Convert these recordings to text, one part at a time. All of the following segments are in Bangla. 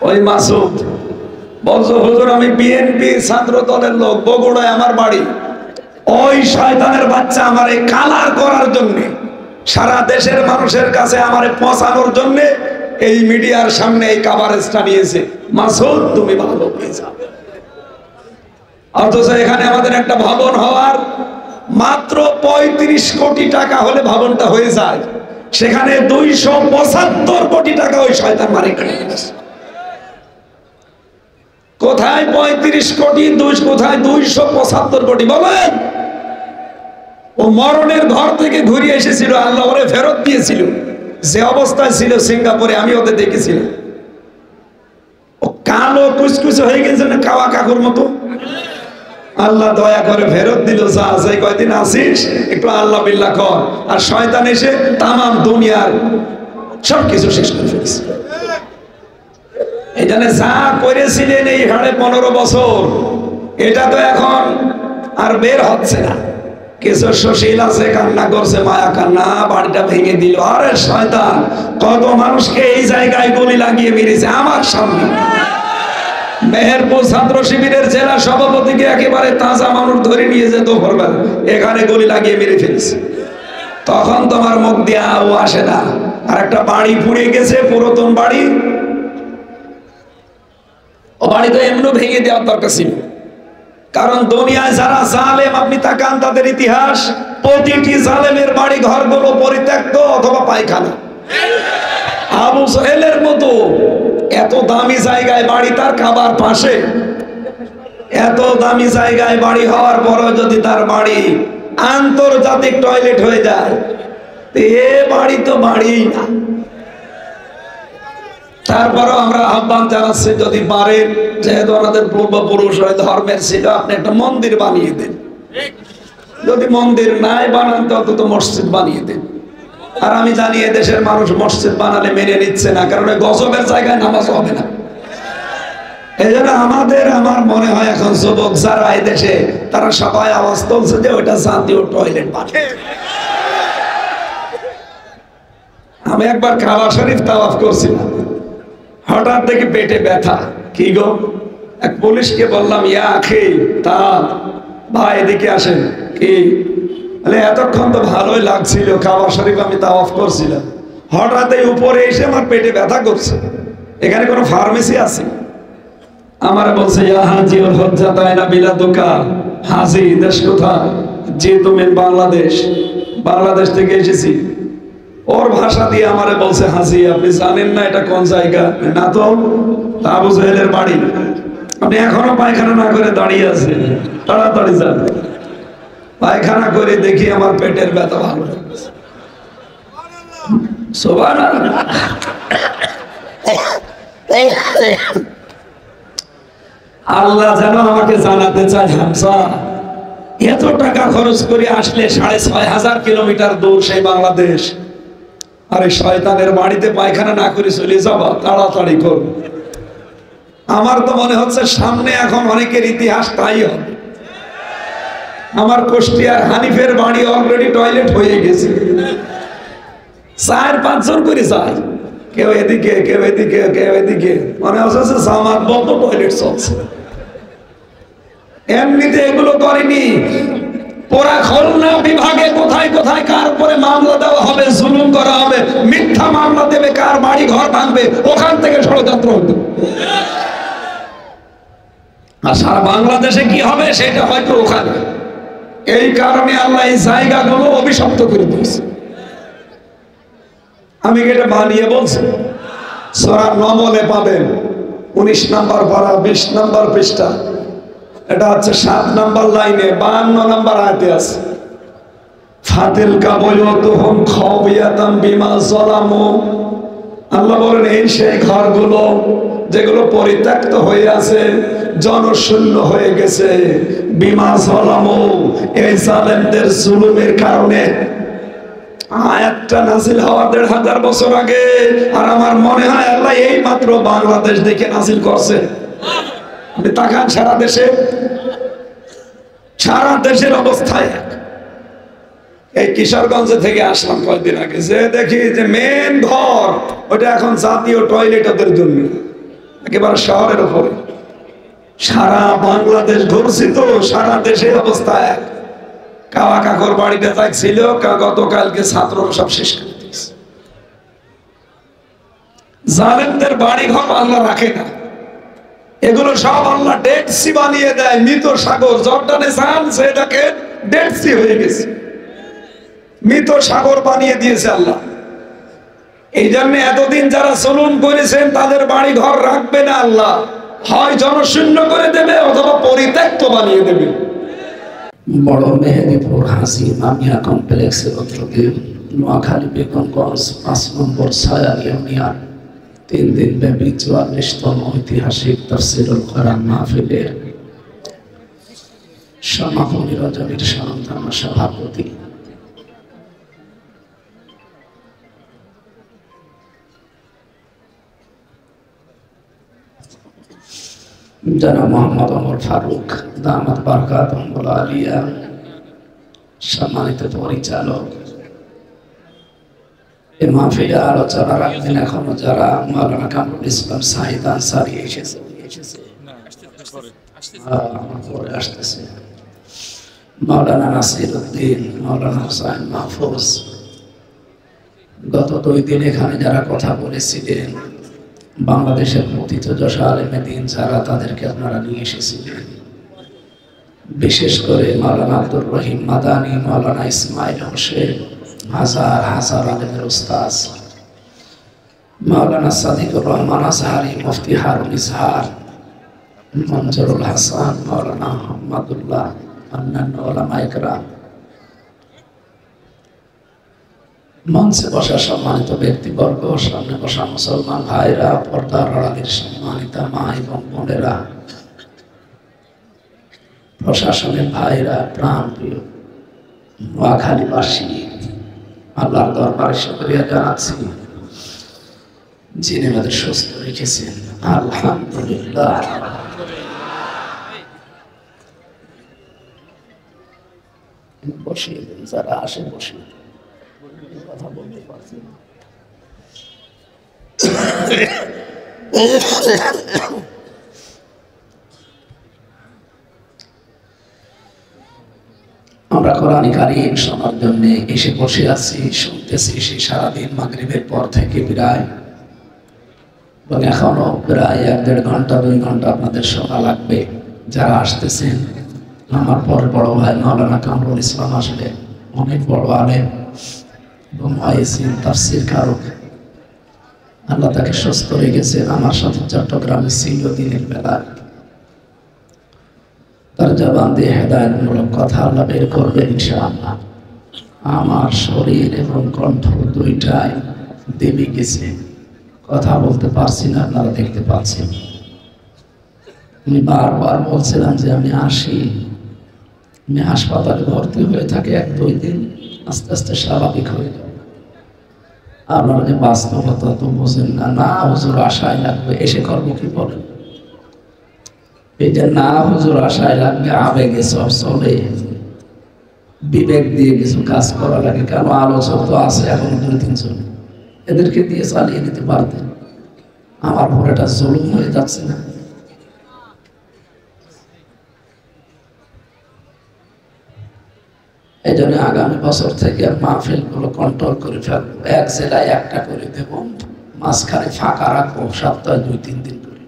ওই মাসুদ বলছো হুজুর আমি বিএনপি ছাত্র দলের লোক, বগুড়ায় আমার বাড়ি। ওই শয়তানের বাচ্চা আমারে কালার করার জন্য, সারা দেশের মানুষের কাছে আমারে পৌঁছানোর জন্য এই মিডিয়ার সামনে এই কভারেজটা নিয়েছে। মাসুদ তুমি ভালো হয়ে যাও। অথচ এখানে আমাদের একটা ভবন হওয়ার মাত্র 35 কোটি টাকা হলে ভবনটা হয়ে যায়, সেখানে 275 কোটি টাকা ওই শয়তান মারে কেটে দিয়েছে। কোথায় 35 কোটি, কোথায় 275 কোটি বলেন? ও মরণের ঘর থেকে ঘুরে এসেছিল, আল্লাহ ওরে ফেরত দিয়েছিল। যে অবস্থায় ছিল সিঙ্গাপুরে আমি ওদের দেখেছিলাম, ও কালো কুচকুচে হয়ে গেছে না কাওয়া কাকুর মতো। আল্লাহ দয়া করে ফেরত দিল, যা সেই কয়দিন আসিস একটু আল্লাহ বিল্লাহ কর। আর শয়তান এসে তামাম দুনিয়ার সবকিছু শেষ করে ফেলেছে। এই জন্য যা করেছিলেন এই 15.5 বছর, এটা তো এখন আর বের হচ্ছে না। কিছু সুশীল আছে কান্না করছে, মায়া কান্না, বাড়িটা ভেঙে দিল। আরে শয়তান কত মানুষকে এই জায়গায় গুলি লাগিয়ে মেরেছে আমার সামনে। মেহেরপুর ছাত্র শিবিরের জেলা সভাপতিকে একেবারে তাজা মানুষ ধরে নিয়ে যেত ভোরবেলা, এখানে গুলি লাগিয়ে মেরে ফেলেছে। তখন তোমার মুখ দিয়ে আও আসে না। আর একটা বাড়ি পুড়ে গেছে, পুরাতন বাড়ি, ও বাড়ি তো এমনি ভেঙে দেওয়ার দরকার ছিল। কারণ দুনিয়ায় যারা জালেম আপনি তাকান তাদের ইতিহাস, প্রতিটি জালেমের বাড়ি ঘরগুলো পরিত্যক্ত অথবা পায়খানা। আবু সোহেলের মতো এত দামি জায়গায় বাড়ি, তার কাবার পাশে, এত দামি জায়গায় বাড়ি হওয়ার পরও যদি তার বাড়ি আন্তর্জাতিক টয়লেট হয়ে যায়, এ বাড়ি তো বাড়িই না। তারপরও আমরা আহ্বান জানাচ্ছি, যদি পারেন, যেহেতু আমাদের পূর্বপুরুষ ওই ধর্মের ছিল, আপনি একটা মন্দির বানিয়ে দেন। যদি মন্দির নাই বানান তো অন্তত মসজিদ বানিয়ে দেন। আর আমি জানি দেশের মানুষ মসজিদ বানালে মেনে নিচ্ছে না, কারণ গজবের জায়গায় নামাজ হবে না। এই জন্য আমার মনে হয় এখন যুবক যারা এই দেশে, তারা সবাই আওয়াজ তুলছে যে ওইটা জাতীয় টয়লেট বানিয়ে। আমি একবার কাবা শরীফ তাওয়াফ করছিলাম, হঠাৎ দেখি পেটে ব্যথা। কি গো? এক পুলিশকে বললাম, ইয়া আখি তা ভাই এদিকে আসেন। কি? এতক্ষণ তো ভালোই লাগছিল, কাবা শরীফ আমি তাওয়াফ করছিলাম, হঠাৎ এই উপরে এসে আমার পেটে ব্যথা করছে। এখানে কোনো ফার্মেসি আছে? আমার বলছে, ইয়া হাজি ওর হজ্জা তাই না বিলাদুকা। হাজি দেশ কোথায়? যে তুমি বাংলাদেশ। বাংলাদেশ থেকে এসেছি। ওর ভাষা দিয়ে আমারে বলছে, হাজি আপনি জানেন না এটা কোন জায়গা? না তো। আবু জাহেলের বাড়ি। আপনি এখনো পায়খানা না করে দাঁড়িয়ে আছেন, তাড়াতাড়ি যান। পায়খানা করে দেখি আমার পেটের ব্যথা ভালো হয়ে গেছে। সুবহানাল্লাহ। আল্লাহ যেন আমাকে জানাতে চায়, হামসা এত টাকা খরচ করে আসলে 6,500 কিলোমিটার দূর সেই বাংলাদেশ, আরে শয়তানের বাড়িতে পায়খানা না করে চলে যাবা, তাড়াতাড়ি করো। আমার তো মনে হচ্ছে সামনে এখন অনেকের ইতিহাস তাই হবে। আমার কুষ্টিয়ার হানিফের বাড়ি অলরেডি টয়লেট হয়ে গেছে, 4-5 জন করে যায়, কেউ এদিকে কেউ এদিকে কেউ এদিকে, মনে হচ্ছে জামাত বন্ধ টয়লেট চলছে। এমনিতে এগুলো করেনি। পোড়া খুলনা বিভাগে কোথায় কোথায় কার উপরে মামলা দেওয়া হবে, জুলুম করা হবে, মিথ্যা মামলা দেবে, কার বাড়ি ঘর ভাঙবে, ওখান থেকে ষড়যন্ত্র হতো। আর সারা বাংলাদেশে কি হবে সেটা হয়তো ওখানে। এই কারণে আল্লাহ এই জায়গাগুলো অভিশপ্ত করে দিয়েছে। আমি এটা বানিয়ে বলছি, সূরা নমলে পাবেন 19 নম্বর পারা 20 নম্বর পৃষ্ঠা। এটা হচ্ছে 7 নম্বর লাইনে 52 নম্বর আয়াতে আছে। ফাতিল কাবয়তুহুম খাওয়াতাম বিমা যালামু। আল্লাহ বলেন এই সেই ঘরগুলো যেগুলো পরিত্যক্ত হয়ে আছে, জনশূন্য হয়ে গেছে, বিমা যালামু, এই জালেমদের জুলুমের কারণে। আয়াতটা নাজিল হওয়ার 1500 বছর আগে। আর আমার মনে হয় আল্লাহ এই মাত্র বাংলাদেশ দেখে নাজিল করছে। আপনি তাকান সারা দেশের অবস্থায়। এই কিশোরগঞ্জ থেকে আসলাম কয়েকদিন আগে, যে দেখি যে মেন ঘর ওটা এখন জাতীয় টয়লেট ওদের জন্য। একেবারে শহরের উপরে। সারা বাংলাদেশ ঘুরছি তো, সারা দেশের অবস্থা এক। কাওয়া কাকর বাড়িতে ছিল, গতকালকে ছাত্ররা সব শেষ করে দিয়েছে। জালেমদের বাড়ি ঘর আল্লাহ রাখে না, এগুলো সব আল্লাহ ডেড সি বানিয়ে দেয়। মৃত সাগর জর্ডানে যান, সেটাকে ডেড সি হয়ে গেছে, মৃত সাগর বানিয়ে দিয়েছে আল্লাহ। এই জন্য এতদিন যারা জুলুম করেছেন তাদের বাড়ি ঘর রাখবে না আল্লাহ, হয় জনশূন্য করে দেবে অথবা পরিত্যক্ত বানিয়ে দেবে। বড় মেহেদিপুর হাসি মামিয়া কমপ্লেক্সের উদ্যোগে নোয়াখালী বেগমগঞ্জ 5 নম্বর ছায়া ইউনিয়ন 3 দিন ব্যাপী 44তম ঐতিহাসিক তাফসীরুল কোরআন মাহফিলের সমাপনী রজনীর সন্তান সভাপতি জনাব মোহাম্মদ ওমর ফারুক দামাত বারকাতুহুল আলিয়া, সম্মানিত পরিচালক, এই মাহফিলে আলোচনা রাখবেন এখনো যারা মাওলানা কামরুল ইসলাম সাঈদ আনসারী আসতেছে, মাওলানা নাসিরউদ্দিন, মাওলানা হুসাইন মাহফুজ। গত 2 দিন এখানে যারা কথা বলেছিলেন, বাংলাদেশের প্রথিতযশা আলেমে দ্বীন যারা, তাদেরকে আপনারা নিয়ে এসেছিলেন। বিশেষ করে মাওলানা আব্দুর রহিম মাদানী, মাওলানা ইসমাইল হোসেন, হাজার হাজার আলেমের উস্তাদ, মাওলানা সাদিকুর রহমান আজহারি, মুফতি হারুন ইজহার, মঞ্জুরুল হাসান, মাওলানা আহমদুল্লাহ, অন্যান্য উলামায়ে কেরাম, মঞ্চে বসা সম্মানিত ব্যক্তিবর্গ, সামনে বসা মুসলমান ভাইরা, পর্দার আড়ালের সম্মানিতা মা এবং বোনেরা, প্রশাসনের ভাইরা, প্রাণ প্রিয় নোয়াখালীবাসী, আল্লাহর দরবারে শুকরিয়া জানাচ্ছি যিনি আমাদের সুস্থ রেখেছেন, আলহামদুলিল্লাহ। বসিয়ে দিন, যারা আসে বসিয়ে কথা বলতে পারছি না। আমরা কোরআন কারীম শোনার জন্য এসে বসে আছি, শুনতেছি সেই সারাদিন মাগরিবের পর থেকে প্রায়, এবং এখনো প্রায় 1-1.5 ঘন্টা 2 ঘন্টা আপনাদের শোনা লাগবে। যারা আসতেছেন, আমার পরে বড় ভাই মাওলানা কামরুল ইসলাম আসলে অনেক বড় আলেম এবং তাফসীর কারক, আল্লাহ তাকে সুস্থ রেখেছেন। আমার সাথে চট্টগ্রামে ছিল দিনের বেলা, তার জবান দিয়ে হেদায়েতমূলক কথা আল্লাহ বের করবেন ইনশাআল্লাহ। আমার শরীর এবং কণ্ঠ দুইটাই দেবে গেছে, কথা বলতে পারছি না, আপনারা দেখতে পাচ্ছেন। আমি বারবার বলছিলাম যে আমি আসি, আমি হাসপাতালে ভর্তি হয়ে থাকি 1-2 দিন, আস্তে আস্তে স্বাভাবিক হয়ে যাবে। আপনারা যে বাস্তবতা তো বোঝেন না। না হুজুর আশায় লাগবে, এসে করবো কি বলেন? এই যে না হুজুর আশায় লাগবে, আবেগে সব চলে, বিবেক দিয়ে কিছু কাজ করা লাগে। কেন আলোচক তো আছে এখন 2-3 জন, এদেরকে দিয়ে চালিয়ে নিতে পারতেন। আমার পর এটা জুলুম হয়ে যাচ্ছে না? এই জন্য আগামী বছর থেকে মাহফিল গুলো কন্ট্রোল করে ফেলবো, 1 জেলায় 1টা করে দেব, মাঝখানে ফাঁকা রাখবো সপ্তাহে 2-3 দিন করে,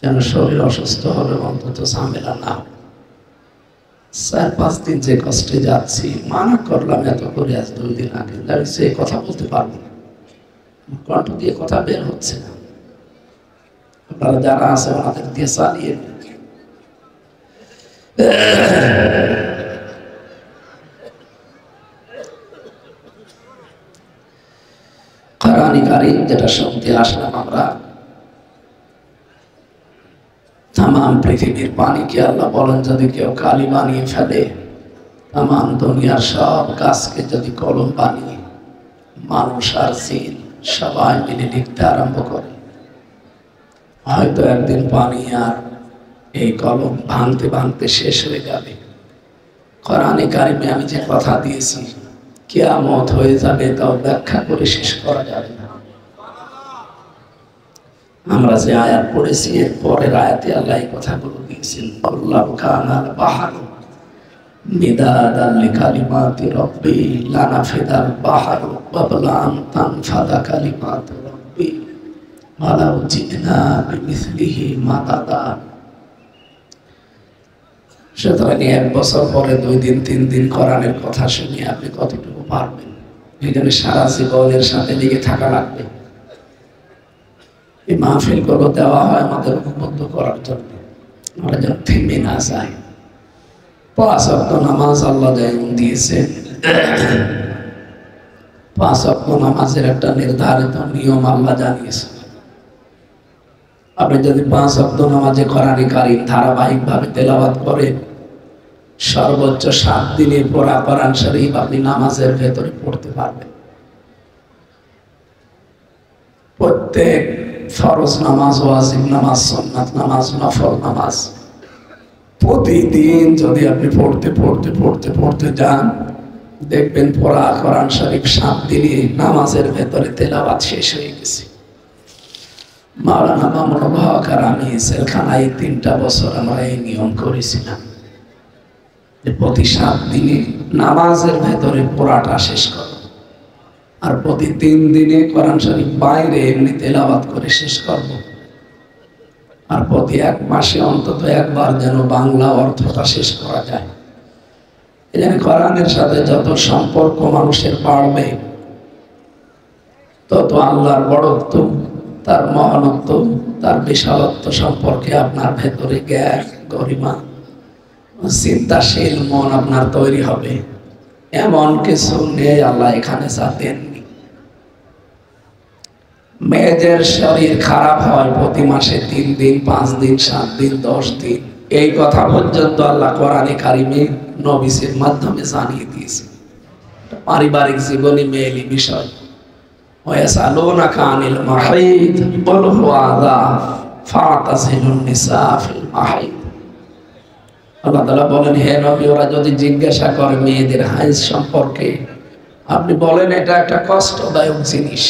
যেন শরীর অসুস্থ হলে অন্তত ঝামেলা না হবে। 4-5 দিন যে কষ্টে যাচ্ছি, মানা করলাম এত করে, আজ 2 দিন আগে দাঁড়িয়ে কথা বলতে পারবো না, কণ্ঠ দিয়ে কথা বের হচ্ছে না। আপনারা যারা আছে ওনাদের দিয়ে চালিয়ে কোরআন কারীম যেটা শুনতে আসলাম আমরা, তাম পৃথিবীর পানিকে আল্লাহ বলেন যদি কেউ কালি বানিয়ে ফেলে, তাম দুনিয়ার সব গাছকে যদি কলম বানিয়ে মানুষ আর জিন সবাই মিলে লিখতে আরম্ভ করে, হয়তো একদিন পানি আর এই কলম ভাঙতে ভাঙতে শেষ হয়ে যাবে। কোরআন কারীমে আমি যে কথা দিয়েছি কিয়ামত হয়ে যাবে, তাও ব্যাখ্যা করে শেষ করা যাবে না। আমরা যে আয়াত পড়েছি এর পরের আয়াতে আল্লাহ এই কথাগুলো দিয়েছেন, আল্লাহ কানাল বাহারু মিদাদান লিকালিমাতি রাব্বি লানাফিদাল বাহারু ক্বাবলা আন তানফাদা কালিমাতু রাব্বি ওয়ালাউ জিনা বিমিসলিহি মাদাদা। সুতরাং 1 বছর পরে 2 দিন 3 দিন কোরআনের কথা শুনে আপনি কতটুকু পারবেন? এখানে সারা জীবনের সাথে লেগে থাকা লাগবে। এই মাহফিলগুলো দেওয়া হয় আমাদের উদ্বুদ্ধ করার জন্য, আমরা যেন থেমে না যাই। 5 ওয়াক্ত নামাজ আল্লাহ দিয়েছে। 5 ওয়াক্ত নামাজের একটা নির্ধারিত নিয়ম আল্লাহ জানিয়েছে। আপনি যদি 5 ওয়াক্ত নামাজে কোরআন কারীম ধারাবাহিকভাবে তেলাওয়াত করেন, সর্বোচ্চ 7 দিনে পড়া কোরআন শরীফ আপনি নামাজের ভেতরে পড়তে পারবেন। প্রত্যেক ফরজ নামাজ, ওয়াজিব নামাজ, সুন্নাত নামাজ, নফল নামাজ প্রতিদিন যদি আপনি পড়তে যান, দেখবেন পড়া কোরআন শরীফ 7 দিনে নামাজের ভেতরে তেলাওয়াত শেষ হয়ে গেছে। মাওলানা মামুনুল হক আর আমি জেলখানায় 3টা বছর আমরা এই নিয়ম করেছিলাম যে প্রতি 7 দিনে নামাজের ভেতরে পড়াটা শেষ করো, আর প্রতি 3 দিনে কোরআন শরীফ বাইরে এমনি তেলাওয়াত করে শেষ করব, আর প্রতি 1 মাসে অন্তত একবার যেন বাংলা অর্থটা শেষ করা যায়। এই জন্য কোরআনের সাথে যত সম্পর্ক মানুষের বাড়বে, তত আল্লাহর বড়ত্ব, তার মহানত্ব, তার বিশালত্ব সম্পর্কে আপনার ভেতরে জ্ঞান, গরিমা, চিন্তাশীল মন আপনার তৈরি হবে। এমন কিছু নেই আল্লাহ এখানে যা দেননি। মেয়েদের শরীর খারাপ হয় প্রতি মাসে 3 দিন, 5 দিন, 7 দিন, 10 দিন, এই কথা পর্যন্ত আল্লাহ কোরআনে কারিমে নবীর মাধ্যমে জানিয়ে দিয়েছে। পারিবারিক জীবনে মেয়েলি বিষয়। ওয়াসালুনাকা আনিল মাহিদ কুল হুয়া আযা ফাতাজিলুন নিসা ফিল মাহিদ। আল্লাহ তাআলা বলেন, হে নবী, ওরা যদি জিজ্ঞাসা করে মেয়েদের হাইজ সম্পর্কে, আপনি বলেন এটা একটা কষ্টদায়ক জিনিস,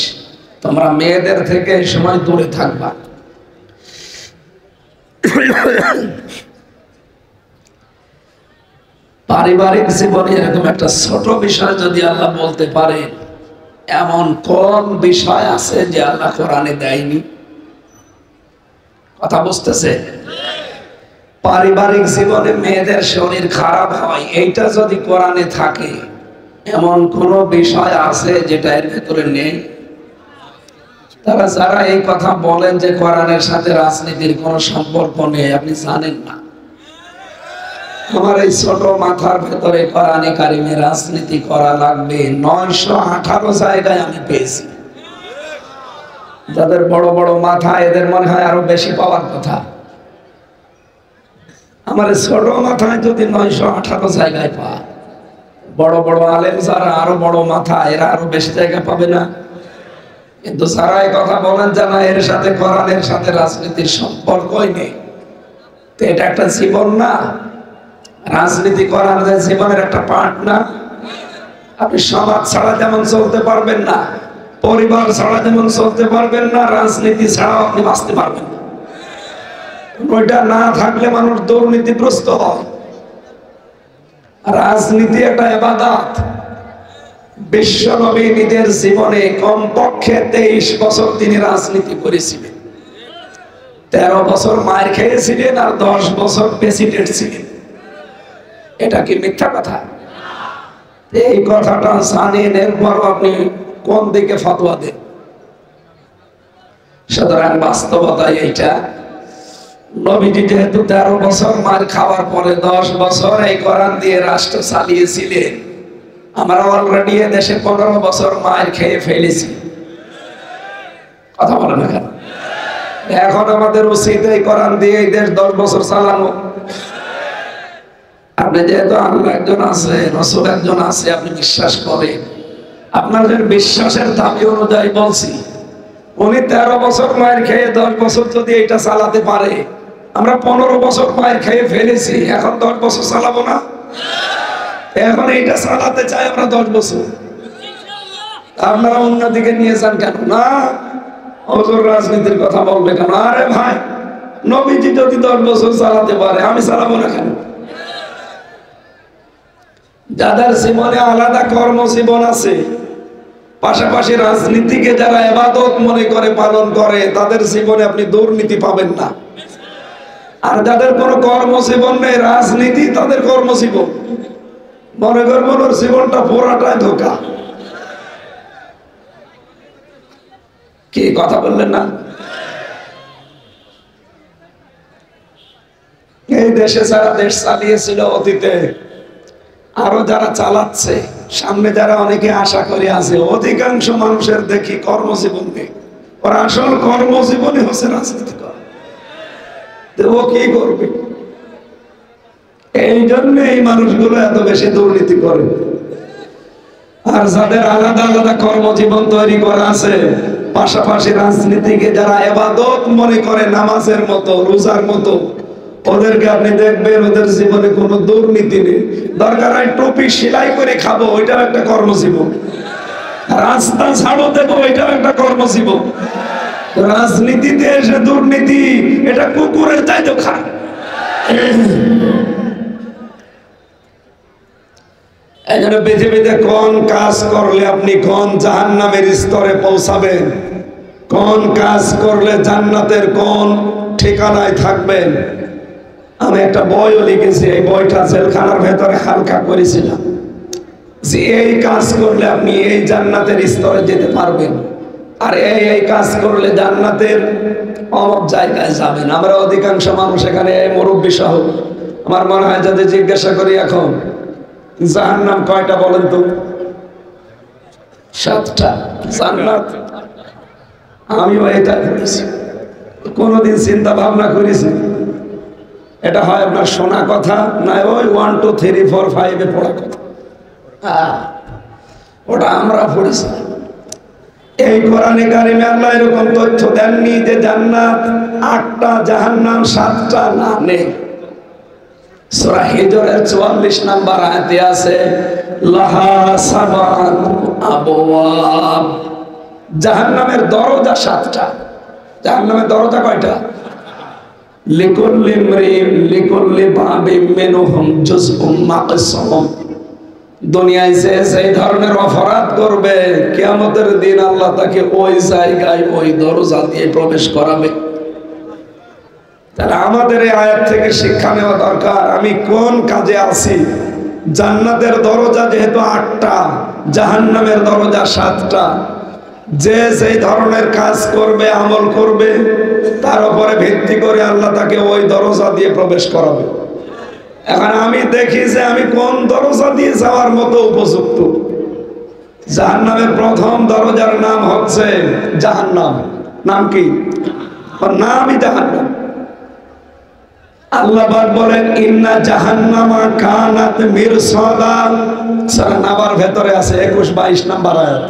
তোমরা মেয়েদের থেকে এই সময় দূরে থাকবা। পারিবারিক জীবনে এরকম একটা ছোট বিষয় যদি আল্লাহ বলতে পারেন, এমন কোন বিষয় আছে যে আল্লাহ কোরআনে দেয়নি? কথা বুঝতেছে? পারিবারিক জীবনে মেয়েদের শরীর খারাপ হয়, এইটা যদি কোরআনে থাকে, এমন কোন বিষয় আছে যেটা এর ভেতরে নেই? তারা যারা এই কথা বলেন যে কোরআনের সাথে রাজনীতির কোনো সম্পর্ক নেই, আপনি জানেন না। আমার এই ছোট মাথার ভেতরে কোরআনে কারিমে রাজনীতি করা লাগবে 918 জায়গায় আমি পেয়েছি। যাদের বড় বড় মাথা, এদের মনে হয় আরো বেশি পাওয়ার কথা। আমার ছোট মাথায় যদি 918 জায়গায় পায়, বড় বড় আলেম যারা আরো বড় মাথা, এরা আরো বেশি জায়গা পাবে না? কিন্তু যারা এই কথা বলেন যে না, এর সাথে কোরআনের সাথে রাজনীতির সম্পর্কই নেই, তো এটা একটা জীবন না? রাজনীতি করার জীবনের একটা পার্ট না? আপনি সমাজ ছাড়া যেমন চলতে পারবেন না, পরিবার ছাড়া যেমন চলতে পারবেন না, রাজনীতি ছাড়াও আপনি বাঁচতে পারবেন না। ওইটা না থাকলে মানুষ দুর্নীতিগ্রস্ত হয়। রাজনীতি একটা ইবাদত। বিশ্বনবী নিজের জীবনে কমপক্ষে 23 বছর তিনি রাজনীতি করেছিলেন। 13 বছর মার খেয়েছিলেন আর 10 বছর প্রেসিডেন্ট ছিলেন। এটা কি মিথ্যা কথা? এই কথাটা জানেন, এরপর আপনি কোন দিকে ফতোয়া দেন? সুতরাং বাস্তবতা এইটা, নবীজি যেহেতু 13 বছর মার খাওয়ার পরে 10 বছর এই কোরআন দিয়ে রাষ্ট্র চালিয়েছিলেন, আমরা অলরেডি দেশে 15 বছর মার খেয়ে ফেলেছি। কথা বলেন না কেন? এখন আমাদের উচিত এই কোরআন দিয়ে এই দেশ 10 বছর চালানো। আপনি যেহেতু আল্লাহ একজন আছে, রাসূল একজন আছে, আপনি বিশ্বাস করেন, আপনাদের বিশ্বাসের দাবি অনুযায়ী বলছি, উনি 13 বছর মায়ের খেয়ে 10 বছর যদি এটা চালাতে পারে, আমরা 15 বছর মায়ের খেয়ে ফেলেছি, এখন 10 বছর চালাবো না? এখন এইটা চালাতে চাই আমরা 10 বছর। আপনারা অন্যদিকে নিয়ে যান কেন? না, হুজুর রাজনীতির কথা বলবে কেন? আরে ভাই, নবীজি যদি 10 বছর চালাতে পারে, আমি চালাবো না কেন? যাদের জীবনে আলাদা কর্মজীবন আছে, পাশাপাশি রাজনীতিকে যারা ইবাদত মনে করে পালন করে, তাদের জীবনে আপনি দুর্নীতি পাবেন না। আর যাদের কোনো কর্মজীবন নেই, রাজনীতি তাদের কর্মজীবন, মনে করবেন ওর জীবনটা পুরাটাই ধোঁকা। কি কথা বললেন না? এই দেশে যারা দেশ চালিয়েছিল অতীতে, আরো যারা চালাচ্ছে, সামনে যারা অনেকে আশা করে আছে, অধিকাংশ মানুষের দেখি কর্মজীবন নেই। ওর আসল কর্মজীবনই হচ্ছে রাজনীতি করা। ও কি করবে? এই জন্য এই মানুষগুলো এত বেশি দুর্নীতি করে। আর যাদের আলাদা আলাদা কর্মজীবন তৈরি করা আছে, পাশাপাশি রাজনীতিকে যারা ইবাদত মনে করে, নামাজের মতো, রোজার মতো, ওদেরকে আপনি দেখবেন ওদের জীবনে কোনো দুর্নীতি নেই। দরকার হয় টুপি সেলাই করে খাবো, ওইটাও একটা কর্মজীবন। রাস্তা ছাড়ো দেবো, ওইটাও একটা কর্মজীবন। রাজনীতিতে এসে দুর্নীতি, এটা কুকুরের চাইতে খায়। এই জন্য পৃথিবীতে কোন কাজ করলে আপনি কোন জাহান্নামের স্তরে পৌঁছাবেন, কোন কাজ করলে জান্নাতের কোন ঠিকানায় থাকবেন, আমি একটা বইও লিখেছি। এই বইটা জেলখানার ভেতরে হালকা করেছিলাম যে এই কাজ করলে আপনি এই জান্নাতের স্তরে যেতে পারবেন, আর এই কাজ করলে জান্নাতের অমুক জায়গায় যাবেন। আমরা অধিকাংশ মানুষ এখানে, মুরব্বী সহ, আমার মনে হয় যদি জিজ্ঞাসা করি এখন জাহান্নাম কয়টা বলেন তো? 7টা। জান্নাত আমিও এটা করেছি, কোনদিন চিন্তা ভাবনা করেছি এটা হয় আপনার শোনা কথা, না ওই 1 2 3 4 5 পড়া কথা। ওটা আমরা পড়েছি। এই কোরআনে কারিমে আল্লাহ এরকম তথ্য দেননি যে জান্নাত 8টা, জাহান্নাম 7টা, না, নেই। সূরা হিজরের 44 নম্বর আয়াতে আছে লাহা সাবাতু আবওয়াব, জাহান্নামের দরজা 7টা। জাহান্নামের দরজা কয়টা? লিকুল্লি ইমরিন লিকুল্লি বাবিম মিনহুম জুজউম মাকসুম। দুনিয়ায় যে সেই ধরনের অপরাধ করবে, কিয়ামতের দিন আল্লাহ তাকে ওই জায়গায় ওই দরজা দিয়ে প্রবেশ করাবে। তাহলে আমাদের এই আয়াত থেকে শিক্ষা নেওয়া দরকার, আমি কোন কাজে আছি। জান্নাতের দরজা যেহেতু 8টা, জাহান্নামের দরজা 7টা। যে যেই ধরনের কাজ করবে, আমল করবে, তার উপরে ভিত্তি করে আল্লাহ তাকে ওই দরজা দিয়ে প্রবেশ করাবে। এখন আমি দেখি যে আমি কোন দরজা দিয়ে যাওয়ার মতো উপযুক্ত। জাহান্নামের প্রথম দরজার নাম হচ্ছে জাহান্নাম। নাম কি? ওর নামই জাহান্নাম। আল্লাহ পাক বলেন ইন্না জাহান্নামা কানাত মিরসাদা। সূরা নাবার ভেতরে আছে 21-22 নম্বর আয়াত।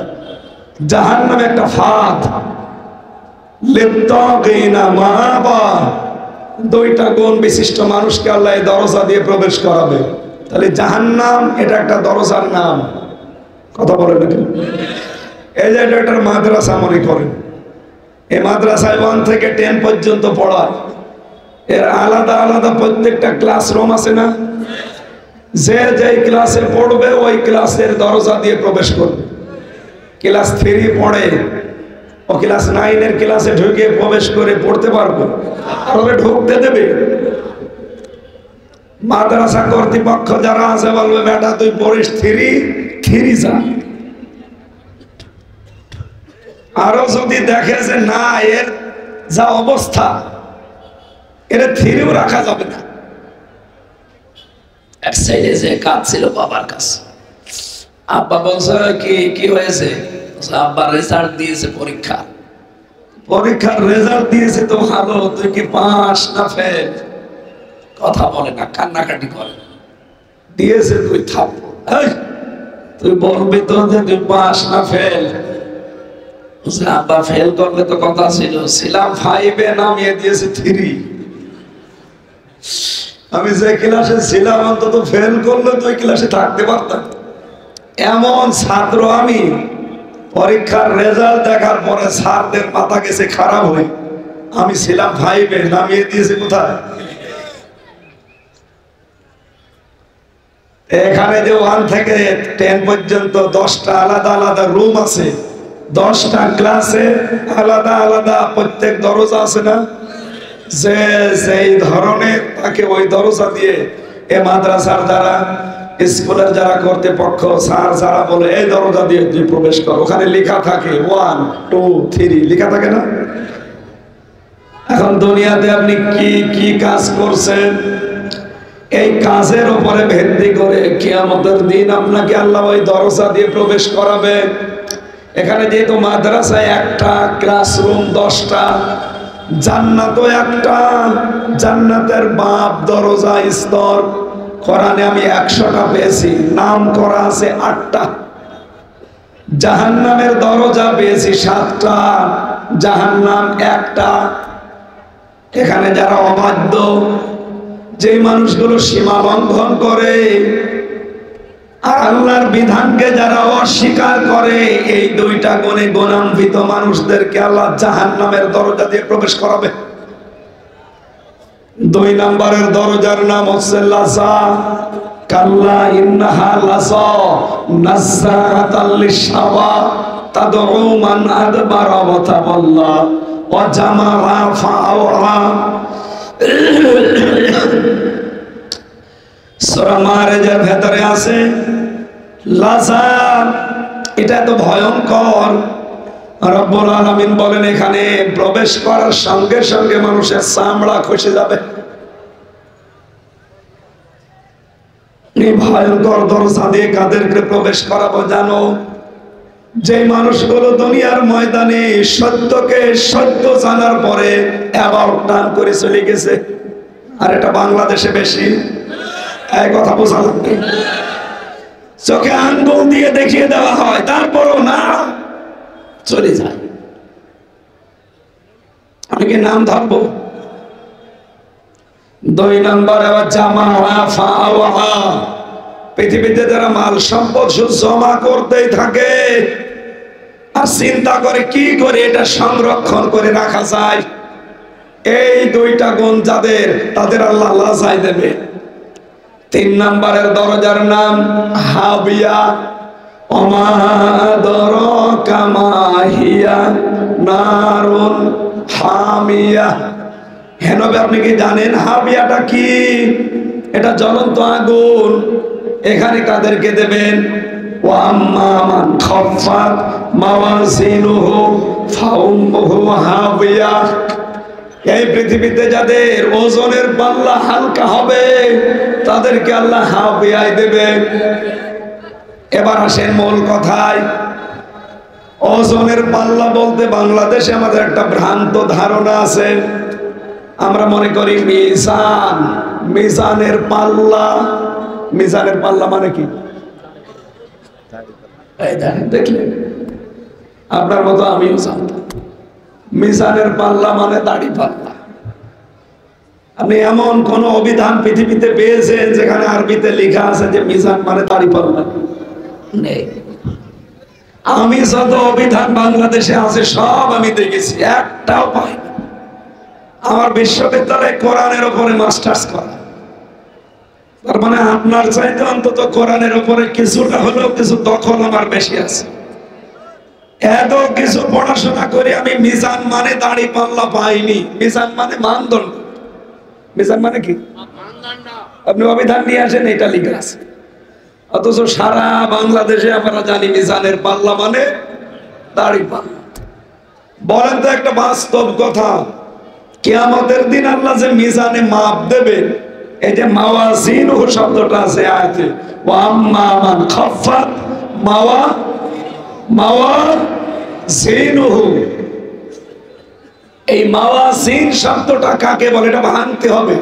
জাহান্নাম একটা ফাঁদ, লিত্তাগিনা মাআবা। 2টা গুণ বিশিষ্ট মানুষকে আল্লাহ এই দরজা দিয়ে প্রবেশ করাবে। তাহলে জাহান্নাম এটা একটা দরজার নাম। কথা বলেন না? এই যে এটা মাদ্রাসা মনে করেন, এই মাদ্রাসায় 1 থেকে 10 পর্যন্ত পড়ায়। এর আলাদা আলাদা প্রত্যেকটা ক্লাসরুম আছে না? যে যেই ক্লাসে পড়বে ওই ক্লাসের দরজা দিয়ে প্রবেশ করবে। ক্লাস 3 পড়ে, ও ক্লাস 9 এর ক্লাসে ঢুকে প্রবেশ করে পড়তে পারবে? আর ওকে ঢুকতে দেবে? মাদ্রাসা কর্তৃপক্ষ যারা আছে বলবে বেটা তুই পড়িস 3 যা। আরো যদি দেখে যে না, এর যা অবস্থা, এর 3ও রাখা যাবে না। এক সাইডে যে কাজ ছিল বাবার কাছে, আব্বা বলছে কি হয়েছে? আব্বা রেজাল্ট দিয়েছে পরীক্ষার রেজাল্ট দিয়েছে তো ভালো, তুই কি পাস না ফেল? কথা বলে না, কান্নাকাটি করে। দিয়েছে তুই থাপ, তুই বলবি তো যে তুই পাস না ফেল। আব্বা ফেল করলে তো কথা ছিলাম 5-এ, নামিয়ে দিয়েছে 3। আমি যে ক্লাসে ছিলাম অন্তত ফেল করলে তো ওই ক্লাসে থাকতে পারতাম। এমন ছাত্র আমি পরীক্ষার রেজাল্ট দেখার পরে স্যারদের মাথা গেছে খারাপ হয়ে। আমি ছিলাম 5-এ, নামিয়ে দিয়েছে কোথায়? এখানে যে 1 থেকে 10 পর্যন্ত 10টা আলাদা আলাদা রুম আছে, 10টা ক্লাসে আলাদা আলাদা প্রত্যেক দরজা আছে না? যে যেই ধরনের তাকে ওই দরজা দিয়ে এ মাদ্রাসার যারা, স্কুলের যারা কর্তৃপক্ষ, স্যার যারা বলে এই দরজা দিয়ে তুই প্রবেশ কর, ওখানে লেখা থাকে 1 2 3 লেখা থাকে না? এখন দুনিয়াতে আপনি কি কি কাজ করছেন, এই কাজের উপরে ভিত্তি করে কিয়ামতের দিন আপনাকে আল্লাহ ওই দরজা দিয়ে প্রবেশ করাবে। এখানে যেহেতু মাদ্রাসায় একটা ক্লাসরুম 10টা, জান্নাতও একটা, জান্নাতের বাপ দরজা স্তর কোরআনে আমি 100টা পেয়েছি, নাম করা আছে 8টা। জাহান্নামের দরজা পেয়েছি 7টা, জাহান্নাম 1টা। এখানে যারা অবাধ্য, যে মানুষগুলো সীমা লঙ্ঘন করে আর আল্লাহর বিধানকে যারা অস্বীকার করে, এই 2টা গুণে গুণান্বিত মানুষদেরকে আল্লাহ জাহান্নামের দরজা দিয়ে প্রবেশ করাবে। 2 নম্বরের দরজার নাম হচ্ছে লাযা। কাল্লা ইন্নাহা লাযা নাযারাতাল লিশাওয়া তাদউ মান আদবারা ওয়া তাওয়াল্লা ওয়া জামাআ ফাআওয়া। সূরা মাআরিজের ভেতরে আছে লাযা, এটা তো ভয়ঙ্কর। রব্বুল আলামিন বলেন এখানে প্রবেশ করার সঙ্গে সঙ্গে মানুষের চামড়া খসে যাবে। এই ভয়ঙ্কর দরজা দিয়ে কাদেরকে প্রবেশ করাবো জানো? যে মানুষগুলো দুনিয়ার ময়দানে সত্যকে সত্য জানার পরে অ্যাবাউট টার্ন করে চলে গেছে। আর এটা বাংলাদেশে বেশি। এই কথা বোঝা লাগবে। চোখে আঙ্গুল দিয়ে দেখিয়ে দেওয়া হয়, তারপরও না, চলে যায়। আমি কি নাম ধরবো? 2 নম্বর আবার জামাআ ফাআওয়া। পৃথিবীতে যারা মাল সম্পদ জমা করতেই থাকে আর চিন্তা করে কি করে এটা সংরক্ষণ করে রাখা যায়, এই 2টা গুণ যাদের, তাদের আল্লাহ লাজাই দেবে। 3 নম্বরের দরজার নাম হাবিয়া। ওমা আদরাকা মা হিয়া নারুন হামিয়া। হে নবী, আপনি কি জানেন হাবিয়াটা কি? এটা জ্বলন্ত আগুন। এখানে কাদেরকে দেবেন? ওয়া আম্মা মান খাফফাত মাওয়াজিনুহু ফাউম্মুহু হাবিয়া। এই পৃথিবীতে যাদের ওজনের পাল্লা হালকা হবে তাদেরকে আল্লাহ হাবিয়ায় দেবে। এবার আসেন মূল কথায়। ওজনের পাল্লা বলতে বাংলাদেশে আমাদের একটা ভ্রান্ত ধারণা আছে। আমরা মনে করি মিজান, মিজানের পাল্লা। মিজানের পাল্লা মানে কি? এই দেখেন, দেখলেন? আপনার মতো আমিও জানতাম মিজানের পাল্লা মানে দাড়ি পাল্লা। আপনি এমন কোন অভিধান পৃথিবীতে পেয়েছেন যেখানে আরবিতে লেখা আছে যে মিজান মানে দাড়ি পাল্লা? নেই। আমি যত অভিধান বাংলাদেশে আছে সব আমি দেখেছি, একটাও পাই না। আমার বিশ্ববিদ্যালয়ে কোরআনের উপরে মাস্টার্স করা, তার মানে আপনার চাইতে অন্তত কোরআনের উপরে কিছুটা হলেও কিছু দখল আমার বেশি আছে। এত কিছু পড়াশোনা করে আমি মিজান মানে দাড়ি পাল্লা পাইনি। মিজান মানে মানদণ্ড। মিজান মানে কি? আপনি অভিধান নিয়ে আসেন, এটা লেখা আছে। অথচ সারা বাংলাদেশে আমরা জানি মিজানের পাল্লা মানে দাড়ি পাল্লা। বলেন তো একটা বাস্তব কথা, কিয়ামতের দিন আল্লাহ যে মিজানে মাপ দেবেন, এই যে মাওয়াজিনহু শব্দটা আছে আয়াতে, ওয়া আম্মা মান খাফফাত মাওয়াজিনহু, এই মাওয়াজিন শব্দটা কাকে বলে? এটা ভাঙতে হবে।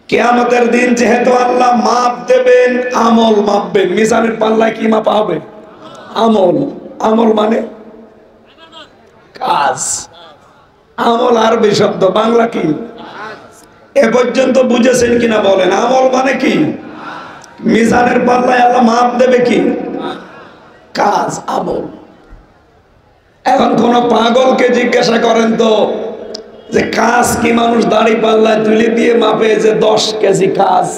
কিয়ামতের দিন যেহেতু আল্লাহ মাপ দেবেন, আমল মাপবেন। মিজানের পাল্লায় কি মাপা হবে? আমল। আমল মানে কাজ। আমল আরবি শব্দ, বাংলা কি? এ পর্যন্ত বুঝেছেন কিনা বলেন? আমল মানে কি? মিজানের পাল্লায় আল্লাহ মাপ দেবে কি? কাজ, আমল। এখন কোন পাগলকে জিজ্ঞাসা করেন তো যে কাজ কি মানুষ দাড়ি পাল্লায় তুলে দিয়ে মাপে যে 10 কেজি কাজ?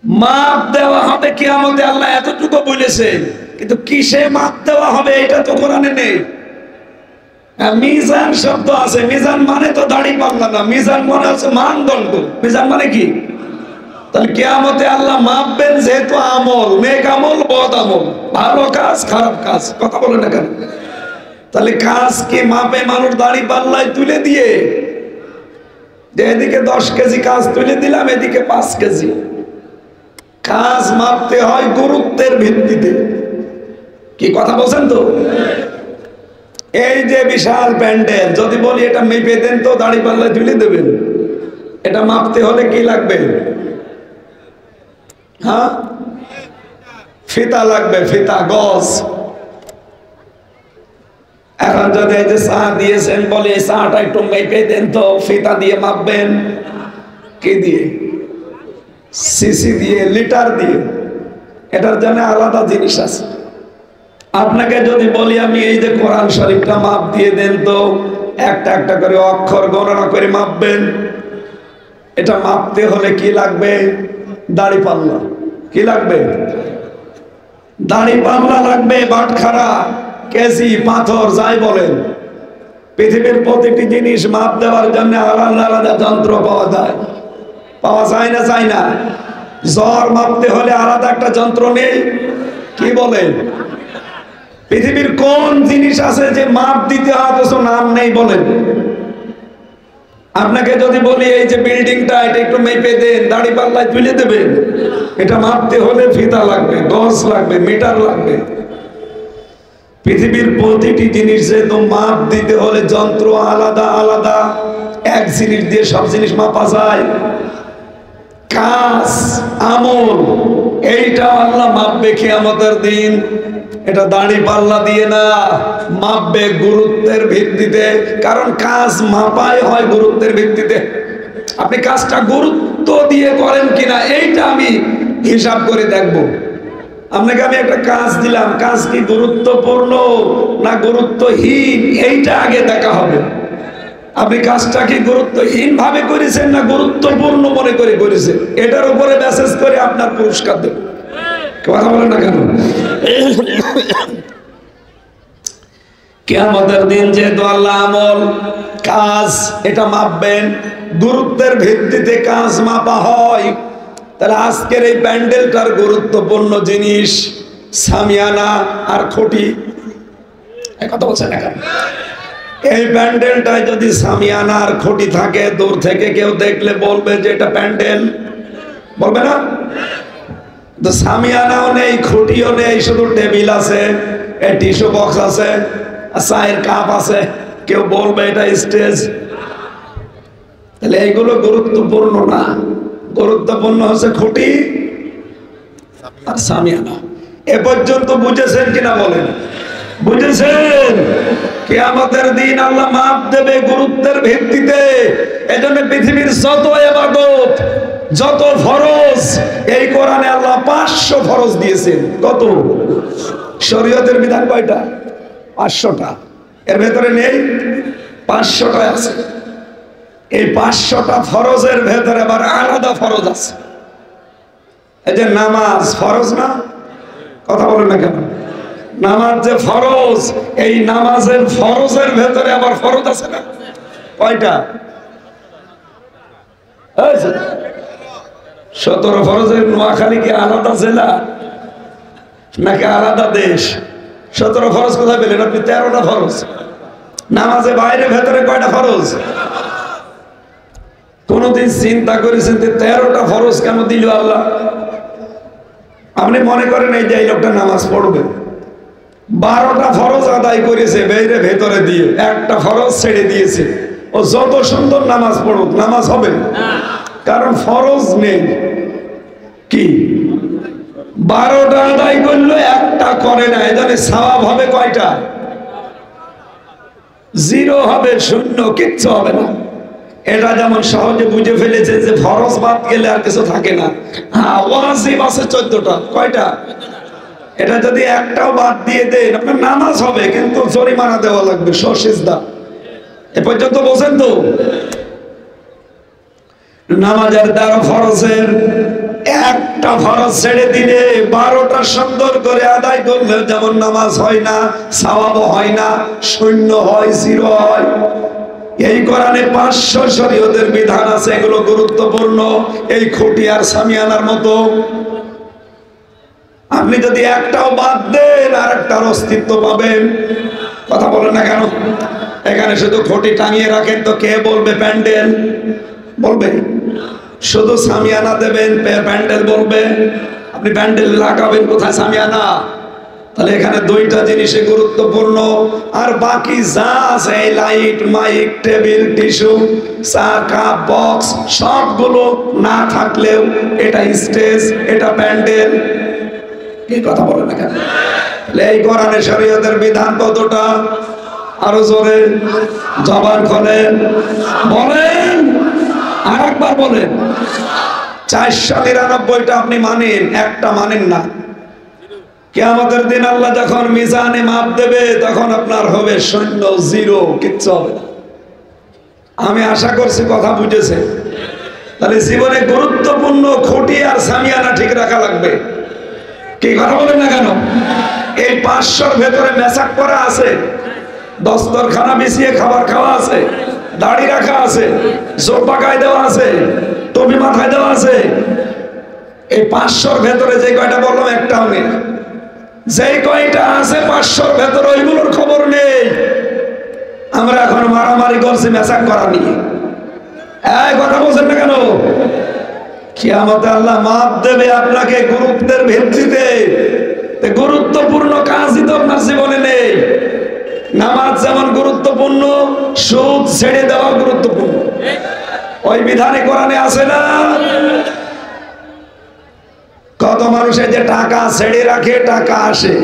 মাপ দেওয়া হবে কিয়ামতে, আল্লাহ এতটুকু বলেছেন, কিন্তু কিসে মাপ দেওয়া হবে এটা তো কোরআনে নেই। মিজান শব্দ আছে, মিজান মানে তো দাড়ি পাল্লা না, মিজান মানে হচ্ছে মানদণ্ড। মিজান মানে কি? তাহলে কিয়ামতে আল্লাহ মাপবেন যেহেতু আমল, নেক আমল, বদ আমল, ভালো কাজ, খারাপ কাজ। কথা বলে না কেন? তাহলে কাজ কি মাপে মানুষ দাড়ি পাল্লায় তুলে দিয়ে যে এদিকে 10 কেজি কাজ তুলে দিলাম, এদিকে 5 কেজি। কাজ মাপতে হয় গুরুত্বের ভিত্তিতে। কি কথা বলছেন তো? এই যে বিশাল প্যান্ডেল, যদি বলি এটা মেপে দেন তো দাড়ি পাল্লায় তুলে দেবেন, এটা মাপতে হলে কি লাগবে? হ্যাঁ, ফিতা লাগবে, ফিতা, গজ। এখন যদি এই যে চা দিয়েছেন, বলে এই চাটা একটু মেপে দেন তো, ফিতা দিয়ে মাপবেন কি দিয়ে? সিসি দিয়ে, লিটার দিয়ে। এটার জন্য আলাদা জিনিস আছে। আপনাকে যদি বলি আমি এই যে কোরআন শরীফটা মাপ দিয়ে দেন তো, একটা একটা করে অক্ষর গণনা করে মাপবেন, এটা মাপতে হলে কি লাগবে? দাড়ি পাল্লা। কি লাগবে? দাড়ি পাল্লা লাগবে, বাটখারা, কেজি, পাথর, যাই বলেন। পৃথিবীর প্রতিটি জিনিস মাপ দেওয়ার জন্য আলাদা আলাদা যন্ত্র পাওয়া যায়। পাওয়া যায় না? যায় না? জ্বর মাপতে হলে আলাদা একটা যন্ত্র নেই? কি বলেন? পৃথিবীর কোন জিনিস আছে যে মাপ দিতে হয় অথচ নাম নেই? বলেন। আপনাকে যদি বলি এই যে বিল্ডিংটা, এটা একটু মেপে দেন, দাড়ি পাল্লায় তুলে দেবেন, এটা মাপতে হলে ফিতা লাগবে, গজ লাগবে, মিটার লাগবে। পৃথিবীর প্রতিটি জিনিস যেহেতু মাপ দিতে হলে যন্ত্র আলাদা আলাদা, এক জিনিস দিয়ে সব জিনিস মাপা যায়? কাজ, আমল, এইটা আল্লাহ মাপবে কিয়ামতের দিন। এটা দাড়ি পাল্লা দিয়ে না, মাপবে গুরুত্বের ভিত্তিতে। কারণ কাজ মাপাই হয় গুরুত্বের ভিত্তিতে। আপনি কাজটা গুরুত্ব দিয়ে করেন কিনা এইটা আমি হিসাব করে দেখব। আপনাকে আমি একটা কাজ দিলাম, কাজ কি গুরুত্বপূর্ণ না গুরুত্বহীন, এইটা আগে দেখা হবে। আপনি কাজটা কি গুরুত্বহীন ভাবে করেছেন না গুরুত্বপূর্ণ মনে করে করেছেন, এটার উপরে মেসেজ করে আপনার পুরস্কার দেব। কথা বলেন না কেন? কিয়ামতের দিন যেহেতু আল্লাহ আমল, কাজ, এটা মাপবেন, গুরুত্বের ভিত্তিতে কাজ মাপা হয়। তাহলে আজকের এই প্যান্ডেলটার গুরুত্বপূর্ণ জিনিস সামিয়ানা আর খুঁটি। এই কথা বলছেন না কেন? এই প্যান্ডেলটায় যদি সামিয়ানা আর খুঁটি থাকে, দূর থেকে কেউ দেখলে বলবে যে এটা প্যান্ডেল, বলবে না? তো সামিয়ানাও নেই, খুঁটিও নেই, শুধু টেবিল আছে, টিস্যু বক্স আছে, চায়ের কাপ আছে, কেউ বলবে এটা স্টেজ। তাহলে এইগুলো গুরুত্বপূর্ণ না, গুরুত্বপূর্ণ হচ্ছে খুঁটি আর সামিয়ানা। এ পর্যন্ত বুঝেছেন কিনা বলেন? বুঝেছেন? কিয়ামতের দিন আল্লাহ মাপ দেবে গুরুত্বের ভিত্তিতে। এজন্য পৃথিবীর যত ইবাদত, যত ফরজ, এই কোরআনে আল্লাহ 500 ফরজ দিয়েছেন। কত? শরীয়তের বিধান কয়টা? 500টা। এর ভেতরে নেই? 500টা আছে। এই 500টা ফরজের ভেতরে আবার আলাদা ফরজ আছে। এই যে নামাজ ফরজ না? কথা বলেন না কেন? নামাজ যে ফরজ, এই নামাজের ফরজের ভেতরে আবার ফরজ আছে না? কয়টা? 17 ফরজের। নোয়াখালী কি আলাদা জেলা নাকি আলাদা দেশ? 17 ফরজ কোথায় পেলেন আপনি? 13টা ফরজ। নামাজে বাইরে ভেতরে কয়টা ফরজ? কোনদিন চিন্তা করেছেন যে 13টা ফরজ কেন দিল আল্লাহ? আপনি মনে করেন এই যে এই লোকটা নামাজ পড়বে, 12টা ফরজ আদায় করেছে বাইরে ভেতরে দিয়ে, একটা ফরজ ছেড়ে দিয়েছে। ও যত সুন্দর নামাজ পড়ুক, নামাজ হবে? কারণ ফরজ নেই। কি 12টা আদায় করলো, একটা করে না, এজন্য সওয়াব হবে কয়টা? 0 হবে, 0, কিচ্ছু হবে না। এটা যেমন সহজে বুঝে ফেলেছে যে ফরজ বাদ গেলে আর কিছু থাকে না। হ্যাঁ, ওয়াজিব আছে 14টা। কয়টা? এটা যদি একটাও বাদ দিয়ে দেন আপনার নামাজ হবে, কিন্তু জরিমানা দেওয়া লাগবে সসিজদা। এ পর্যন্ত বোঝেন তো? নামাজের 13 ফরজের একটা ফরজ ছেড়ে দিলে 12টা সুন্দর করে আদায় করলে যেমন নামাজ হয় না, সওয়াব হয় না, শূন্য হয়, জিরো হয়। এই কোরআনে 500 শরীয়তের বিধান আছে, এগুলো গুরুত্বপূর্ণ। এই খুঁটি আর সামিয়ানার মতো আপনি যদি একটাও বাদ দেন আর একটার অস্তিত্ব পাবেন। কথা বলেন না কেন? এখানে শুধু খুঁটি টাঙিয়ে রাখেন তো কে বলবে প্যান্ডেল বলবে? শুধু সামিয়ানা দেবেন, প্যান্ডেল বলবে? আপনি প্যান্ডেল লাগাবেন কোথায়? সামিয়ানা। তাহলে এখানে দুইটা জিনিসই গুরুত্বপূর্ণ। আর বাকি যা আছে, লাইট, মাইক, টেবিল, টিস্যু, চা কাপ, বক্স, সবগুলো না থাকলেও এটা স্টেজ, এটা প্যান্ডেল। এই কথা বলে না কেন? এই কোরআনে শরীয়তের বিধান কতটা? আরো জোরে জবান খোলেন বলেন, আর একবার বলেন। 499টা আপনি মানেন, একটা মানেন না। কিয়ামতের দিন আল্লাহ যখন মিজানে মাপ দেবে তখন আপনার হবে শূন্য, জিরো, কিচ্ছু হবে না। আমি আশা করছি কথা বুঝেছে। তাহলে জীবনে গুরুত্বপূর্ণ খুঁটি আর সামিয়ানা ঠিক রাখা লাগবে। কি কথা বলেন না কেন? এই 500র ভেতরে মেসাক করা আছে, দস্তরখানা বিছিয়ে খাবার খাওয়া আছে, দাড়ি রাখা আছে, জোব্বা গায়ে দেওয়া আছে, টুপি মাথায় দেওয়া আছে। এই 500র ভেতরে যে কয়টা বললাম একটাও নেই। যে কয়টা আছে 500র ভেতরে ওইগুলোর খবর নেই। আমরা এখন মারামারি করছি মেসাক করা নিয়ে। এই কথা বলছেন না কেন? কিয়ামতে আল্লাহ মাপ দেবে আপনাকে গুরুত্বের ভিত্তিতে। গুরুত্বপূর্ণ কাজই তো আপনার জীবনে নেই। নামাজ যেমন গুরুত্বপূর্ণ, সুদ ছেড়ে দেওয়া গুরুত্বপূর্ণ। ওই বিধানে কোরআনে আছে না? কত মানুষের যে টাকা ছেড়ে রাখে, টাকা আসে,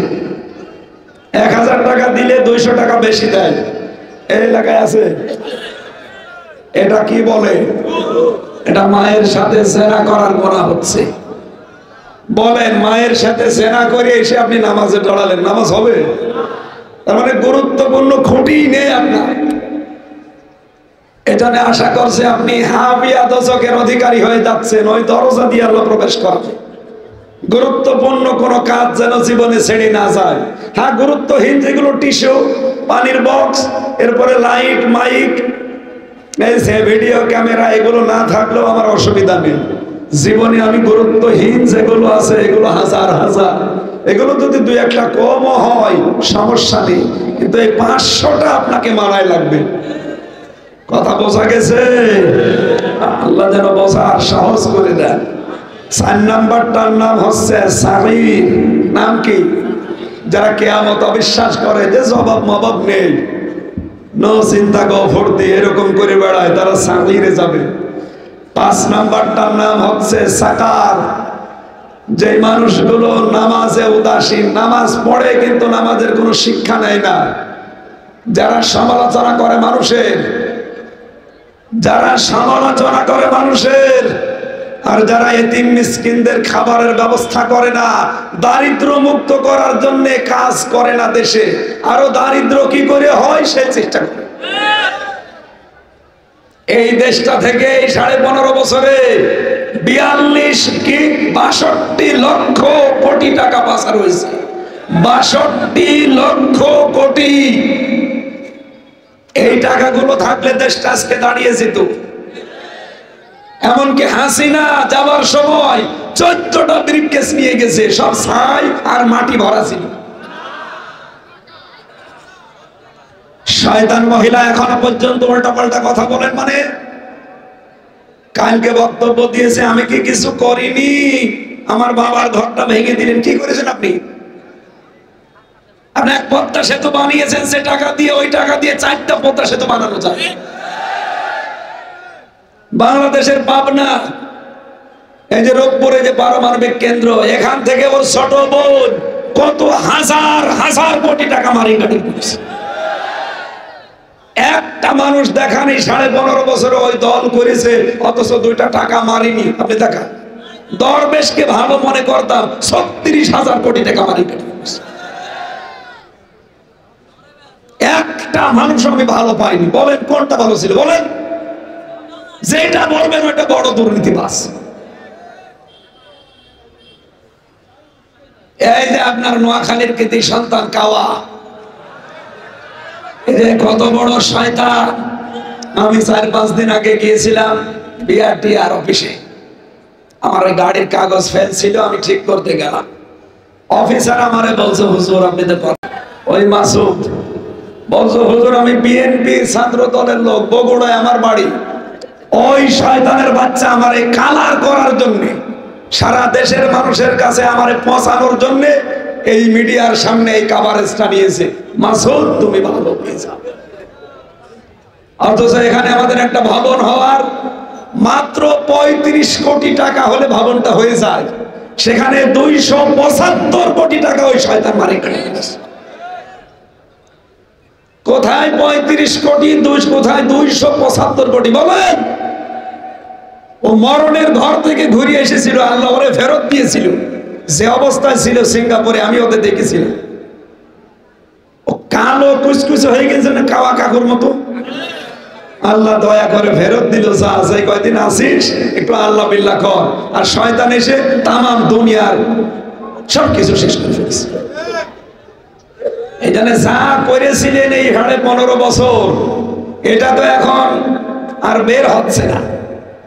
1000 টাকা দিলে 200 টাকা বেশি দেয়। এই এলাকায় আছে। এটা কি বলে? এটা মায়ের সাথে জেনা করার গুনাহ হচ্ছে। বলেন, মায়ের সাথে জেনা করে এসে আপনি নামাজে দাঁড়ালেন, নামাজ হবে? তার মানে গুরুত্বপূর্ণ খুঁটি নেই আপনার। এজন্য আশা করছে আপনি হাবিয়া দশকের অধিকারী হয়ে যাচ্ছেন, ওই দরজা দিয়ে আল্লাহ প্রবেশ করবে। গুরুত্বপূর্ণ কোন কাজ যেন জীবনে ছেড়ে না যায়। হ্যাঁ, গুরুত্বহীন যেগুলো টিস্যু, পানির বক্স, এরপরে লাইট, মাইক, এই যে ভিডিও ক্যামেরা, এগুলো না থাকলেও আমার অসুবিধা নেই। জীবনে আমি গুরুত্বহীন যেগুলো আছে এগুলো হাজার হাজার, এগুলো যদি 2-1টা কমও হয় সমস্যা নেই, কিন্তু এই 500টা আপনাকে মানায় লাগবে। কথা বোঝা গেছে? আল্লাহ যেন বোঝার সাহস করে দেন। 4 নাম্বারটার নাম হচ্ছে সাগীর। নাম কি? যারা কিয়ামত অবিশ্বাস করে, যে জবাব মবাব নেই, নো চিন্তা গফর দিয়ে এরকম করে বেড়ায়, তারা সাগীরে যাবে। 5 নাম্বারটার নাম হচ্ছে সাকার। যে মানুষগুলো নামাজে উদাসীন, নামাজ পড়ে কিন্তু নামাজের কোনো শিক্ষা নেয় না, যারা সমালোচনা করে মানুষের, যারা সমালোচনা করে মানুষের, আর যারা এতিম মিসকিনদের খাবারের ব্যবস্থা করে না, দারিদ্র মুক্ত করার জন্য কাজ করে না দেশে, আরো দারিদ্র কি করে হয় সে চেষ্টা করে। এই দেশটা থেকে এই 15.5 বছরে 62 লক্ষ কোটি টাকা পাচার হয়েছে। 62 লক্ষ কোটি। এই টাকাগুলো থাকলে দেশটা আজকে দাঁড়িয়ে যেত। এমনকি হাসিনা যাবার সময় 14টা ব্রিফকেস নিয়ে গেছে, সব ছাই আর মাটি ভরা ছিল। শয়তান মহিলা এখনো পর্যন্ত উল্টাপাল্টা কথা বলেন। মানে কালকে বক্তব্য দিয়েছে, আমি কি কিছু করিনি, আমার বাবার ঘরটা ভেঙে দিলেন। কি করেছেন আপনি? আপনি এক পদ্মা সেতু বানিয়েছেন, সে টাকা দিয়ে, ওই টাকা দিয়ে 4টা পদ্মা সেতু বানানো যায়। বাংলাদেশের পাবনা, এই যে রূপপুরে যে পারমাণবিক কেন্দ্র, এখান থেকে ওর ছোট বোন কত হাজার হাজার কোটি টাকা মারি গাড়ি করেছে। একটা মানুষ দেখানি 15.5 বছরে ওই দল করেছে, অথচ 2টা টাকা মারিনি। আপনি দেখা, দরবেশকে ভালো মনে করতাম, 36,000 কোটি টাকা মারি। একটা মানুষ আমি ভালো পাইনি। বলেন কোনটা ভালো ছিল? বলেন, যেটা বলবেন ওটা বড় দুর্নীতিবাজ। এই যে আপনার নোয়াখালীর কৃতি সন্তান কাওয়া, এই যে কত বড় শয়তান। আমি 4-5 দিন আগে গিয়েছিলাম বিআরটিআর অফিসে, আমার ওই গাড়ির কাগজ ফেল ছিল, আমি ঠিক করতে গেলাম। অফিসার আমারে বলছে, হুজুর আপনি তো ওই মাসুদ বলছো, হুজুর আমি বিএনপি ছাত্র দলের লোক, বগুড়ায় আমার বাড়ি। ওই শয়তানের বাচ্চা আমারে কালার করার জন্য, সারা দেশের মানুষের কাছে আমারে পৌঁছানোর জন্য এই মিডিয়ার সামনে এই কভারেজটা নিয়েছে। মাসুদ তুমি ভালো হয়ে যাও। অথচ এখানে আমাদের একটা ভবন হওয়ার মাত্র 35 কোটি টাকা হলে ভবনটা হয়ে যায়, সেখানে 275 কোটি টাকা ওই শয়তান মারি খেয়েছে। কোথায় 35 কোটি, কোথায় 275 কোটি? বলেন। ও মরণের ঘর থেকে ঘুরে এসেছিল, আল্লাহ ওরে ফেরত দিয়েছিল। যে অবস্থায় ছিল সিঙ্গাপুরে, আমি ওদের দেখেছিলাম। ও কালো কুচকুচে হয়ে গেছে না, কাওয়া কাকুর মতো। আল্লাহ দয়া করে ফেরত দিল। যা সেই কয়দিন আসিস একটু আল্লাহ বিল্লাহ কর, আর শয়তান এসে তামাম দুনিয়ার সবকিছু শেষ করে ফেলছে। এই জন্য যা করেছিলেন এই 15.5 বছর, এটা তো এখন আর বের হচ্ছে না।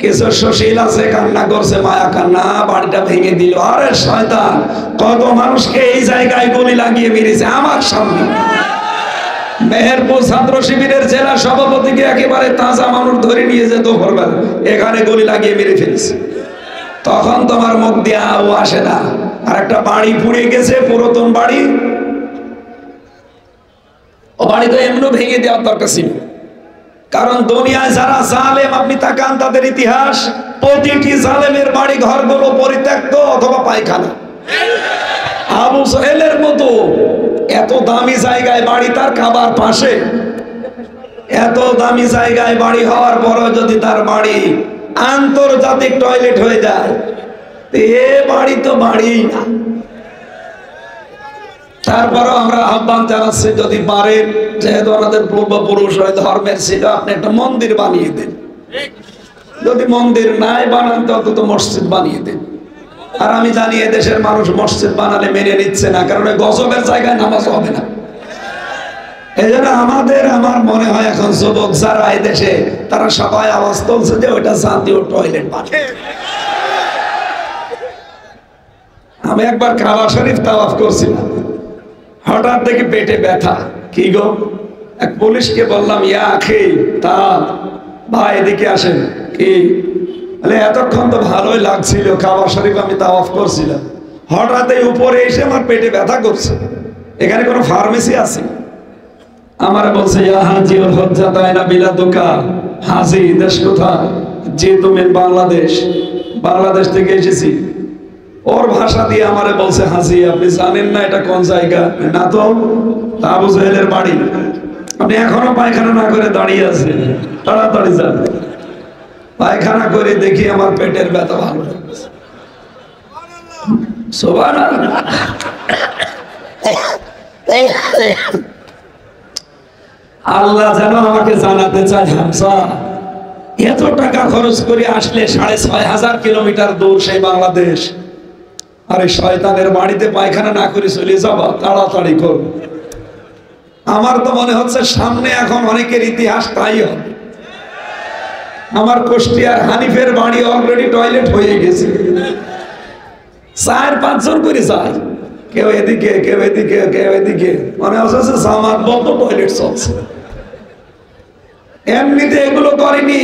কিছু সুশীল আছে, কান্না করছে, মায়া কান্না, বাড়িটা ভেঙে দিল। আরে শয়তান, কত মানুষকে এই জায়গায় গুলি লাগিয়ে মেরেছে আমার সামনে। মেহেরপুর ছাত্র শিবিরের জেলা সভাপতিকে একেবারে তাজা মানুষ ধরে নিয়ে যেত ভোরবেলা, এখানে গুলি লাগিয়ে মেরে ফেলেছে। তখন তোমার মুখ দিয়ে আও আসে না। আর একটা বাড়ি পুড়ে গেছে, পুরাতন বাড়ি, ও বাড়ি তো এমনি ভেঙে দেওয়ার দরকার ছিল। কারণ দুনিয়ায় যারা জালেম, আপনি তাকান তাদের ইতিহাস, প্রতিটি জালেমের বাড়ি ঘরগুলো পরিত্যক্ত অথবা পায়খানা। আবু সোহেলের মতো এত দামি জায়গায় বাড়ি, তার কাবার পাশে, এত দামি জায়গায় বাড়ি হওয়ার পরও যদি তার বাড়ি আন্তর্জাতিক টয়লেট হয়ে যায়, এ বাড়ি তো বাড়িই না। তারপরও আমরা আহ্বান জানাচ্ছি, যদি পারেন, যেহেতু আমাদের পূর্বপুরুষ ওই ধর্মের ছিল, আপনি একটা মন্দির বানিয়ে দেন। যদি মন্দির নাই বানান, তো অন্তত মসজিদ বানিয়ে দেন। আর আমি জানি দেশের মানুষ মসজিদ বানালে মেনে নিচ্ছে না, কারণ গজবের জায়গায় নামাজ হবে না। এই জন্য আমার মনে হয় এখন যুবক যারা এই দেশে, তারা সবাই আওয়াজ তুলছে যে ওইটা জাতীয় টয়লেট বানিয়ে। আমি একবার কাবা শরীফ তাওয়াফ করছিলাম, হঠাৎ দেখি পেটে ব্যথা। কি গো? এক পুলিশকে বললাম, ইয়া আখি তা ভাই এদিকে আসেন। কি? এতক্ষণ তো ভালোই লাগছিল, কাবা শরীফ আমি তাওয়াফ করছিলাম, হঠাৎ এই উপরে এসে আমার পেটে ব্যথা করছে। এখানে কোনো ফার্মেসি আছে? আমার বলছে, ইয়া হাজি ওর হজ্জা তাইনা বিলাদুকা। হাজি দেশ কোথায়? যে তুমি বাংলাদেশ। বাংলাদেশ থেকে এসেছি। ওর ভাষা দিয়ে আমারে বলছে, হাজি আপনি জানেন না এটা কোন জায়গা? না তো। আবু জাহেলের বাড়ি। আপনি এখনো পায়খানা না করে দাঁড়িয়ে আছেন, তাড়াতাড়ি যান। পায়খানা করে দেখি আমার পেটের ব্যথা ভালো লাগছে। সুবহানাল্লাহ। আল্লাহ যেন আমাকে জানাতে চায়, হামসা এত টাকা খরচ করে আসলে 6,500 কিলোমিটার দূর সেই বাংলাদেশ, আরে শয়তানের বাড়িতে পায়খানা না করে চলে যাবা, তাড়াতাড়ি কর। আমার তো মনে হচ্ছে সামনে এখন অনেকের ইতিহাস তাই হবে। আমার কুষ্টিয়ার হানিফের বাড়ি অলরেডি টয়লেট হয়ে গেছে, 4-5 জন করে যায়, কেউ এদিকে কেউ এদিকে কেউ এদিকে, মনে হচ্ছে জামাত বন্ধ, টয়লেট চলছে। এমনিতে এগুলো করেনি,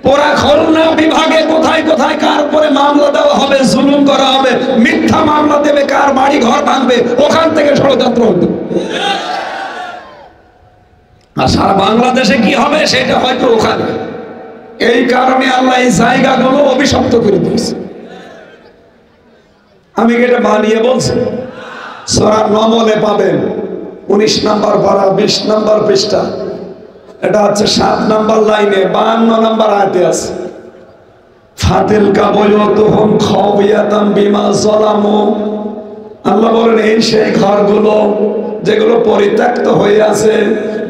পোড়া খুলনা বিভাগে কোথায় কোথায় কার উপরে মামলা দেওয়া হবে, জুলুম করা হবে, মিথ্যা মামলা দেবে, কার বাড়ি ঘর ভাঙবে, ওখান থেকে ষড়যন্ত্র হতো। আর সারা বাংলাদেশে কি হবে সেটা হয়তো ওখানে। এই কারণে আল্লাহ এই জায়গাগুলো অভিশপ্ত করে দিয়েছে। আমি এটা বানিয়ে বলছি, সূরা নমলে পাবেন 19 নম্বর পারা 20 নম্বর পৃষ্ঠা। এটা হচ্ছে 7 নাম্বার লাইনে 52 নাম্বার আয়াতে আছে, ফাতিল কাবয়তুহুম খাওয়ায়াতাম বিমা যালামু। আল্লাহ বলেন এই সেই ঘরগুলো যেগুলো পরিত্যক্ত হয়ে আছে,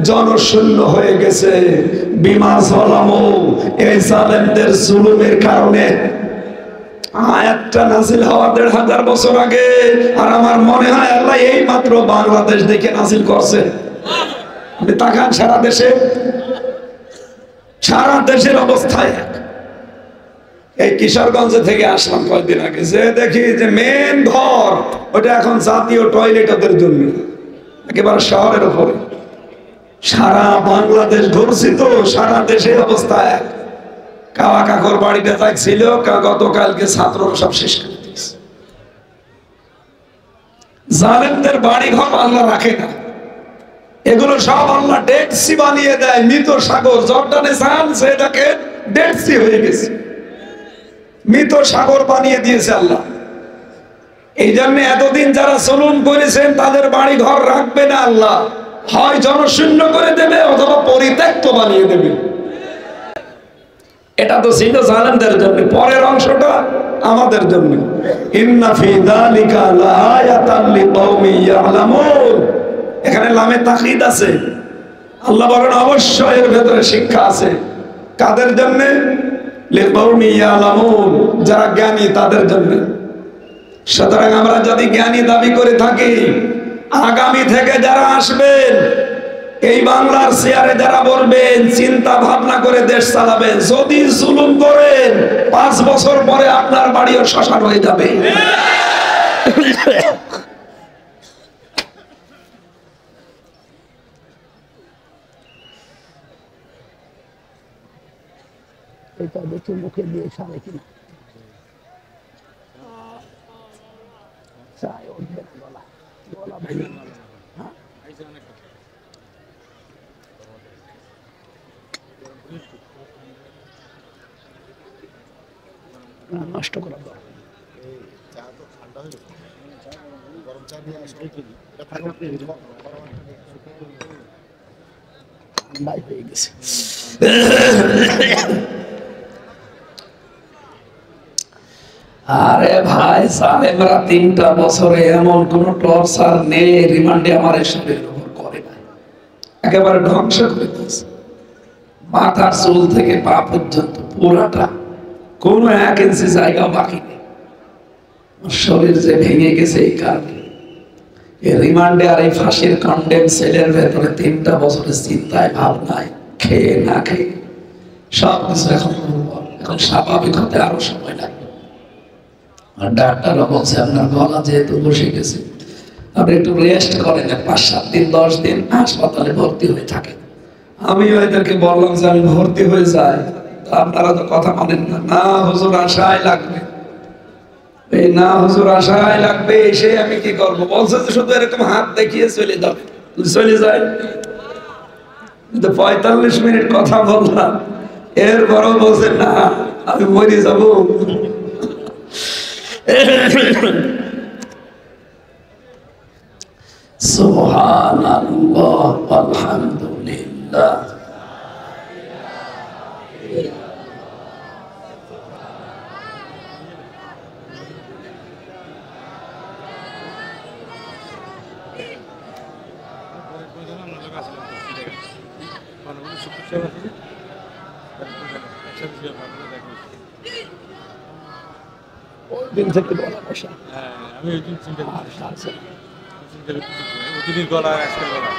জনশূন্য হয়ে গেছে, বিমা যালামু, এই জালেমদের জুলুমের কারণে। আয়াতটা নাজিল হওয়া 1500 বছর আগে, আর আমার মনে হয় আল্লাহ এই মাত্র বাংলাদেশ দেখে নাজিল করছে। আপনি তাকান সারা দেশের অবস্থায়। এই কিশোরগঞ্জ থেকে আসলাম কয়েকদিন আগে, যে দেখি যে মেন ঘর ওটা এখন জাতীয় টয়লেট ওদের জন্য, একেবারে শহরের উপরে। সারা বাংলাদেশ ঘুরছি তো, সারা দেশের অবস্থা এক। কাওয়া কাকর বাড়িতে তাই ছিল, গতকালকে ছাত্ররা সব শেষ করে দিয়েছে। জালেমদের বাড়ি ঘর আল্লাহ রাখে না, এগুলো সব আল্লাহ ডেড সি বানিয়ে দেয়। মৃত সাগর জর্ডানে যান, সেটাকে ডেড সি হয়ে গেছে, মৃত সাগর বানিয়ে দিয়েছে আল্লাহ। এই জন্য এতদিন যারা জুলুম করেছেন তাদের বাড়ি ঘর রাখবে না আল্লাহ, হয় জনশূন্য করে দেবে অথবা পরিত্যক্ত বানিয়ে দেবে। এটা তো ছিল জালেমদের জন্য, পরের অংশটা আমাদের জন্য। ইন্না ফি যালিকা লাআয়াতান লিকাওমি ইয়ালামুন, এখানে লামে তাকিদ আছে। আল্লাহ বলেন অবশ্যই এর ভেতরে শিক্ষা আছে। কাদের জন্য? লিকাওমি ইয়ালামুন, যারা জ্ঞানী তাদের জন্য। সুতরাং আমরা যদি জ্ঞানী দাবি করে থাকি, আগামী থেকে যারা আসবেন এই বাংলার চেয়ারে যারা বলবেন, চিন্তা ভাবনা করে দেশ চালাবেন। যদি জুলুম করেন 5 বছর পরে আপনার বাড়িও শ্মশান হয়ে যাবে। এটা দেখে মুখে দিয়ে সারে কিনা চাই উঠবে না, গলা গলা ভেঙে গেল। হ্যাঁ নষ্ট করার দরকার ঠান্ডাই হয়ে গেছে। আরে ভাই, সালেমরা 3টা বছরে এমন কোন টর্চার নেই রিমান্ডে আমার শরীরের উপর করে না, একেবারে ধ্বংস করে দিয়েছে। মাথার চুল থেকে পা পর্যন্ত পুরাটা, কোনো 1 ইঞ্চি জায়গা বাকি নেই। শরীর যে ভেঙে গেছে এই কারণে। এই রিমান্ডে আর এই ফাঁসির কন্ডেম সেলের ভেতরে 3টা বছরের চিন্তায় ভাবনায়, খেয়ে না খেয়ে সব কিছু এখন দুর্বল। এখন স্বাভাবিক হতে আরো সময় লাগবে। আর ডাক্তাররা বলছে আপনার গলা যেহেতু বসে গেছে, আপনি একটু রেস্ট করেন, 5-7 দিন 10 দিন হাসপাতালে ভর্তি হয়ে থাকে। আমি ওদেরকে বললাম যে আমি ভর্তি হয়ে যাই, আপনারা তো কথা মানেন না। না হুজুর আশায় লাগবে, এই না হুজুর আশায় লাগবে, এসে আমি কি করবো? বলছে যে শুধু এরকম হাত দেখিয়ে চলে যাবে। চলে যায়, 45 মিনিট কথা বললাম, এরপরও বলছে না আমি মরে যাবো। সুবহানাল্লাহ, আলহামদুলিল্লাহ। দিন থেকে গলা বসা, আমি ওই দিন চিন্তা করছি, ওদিনের গলা আজকের গলা।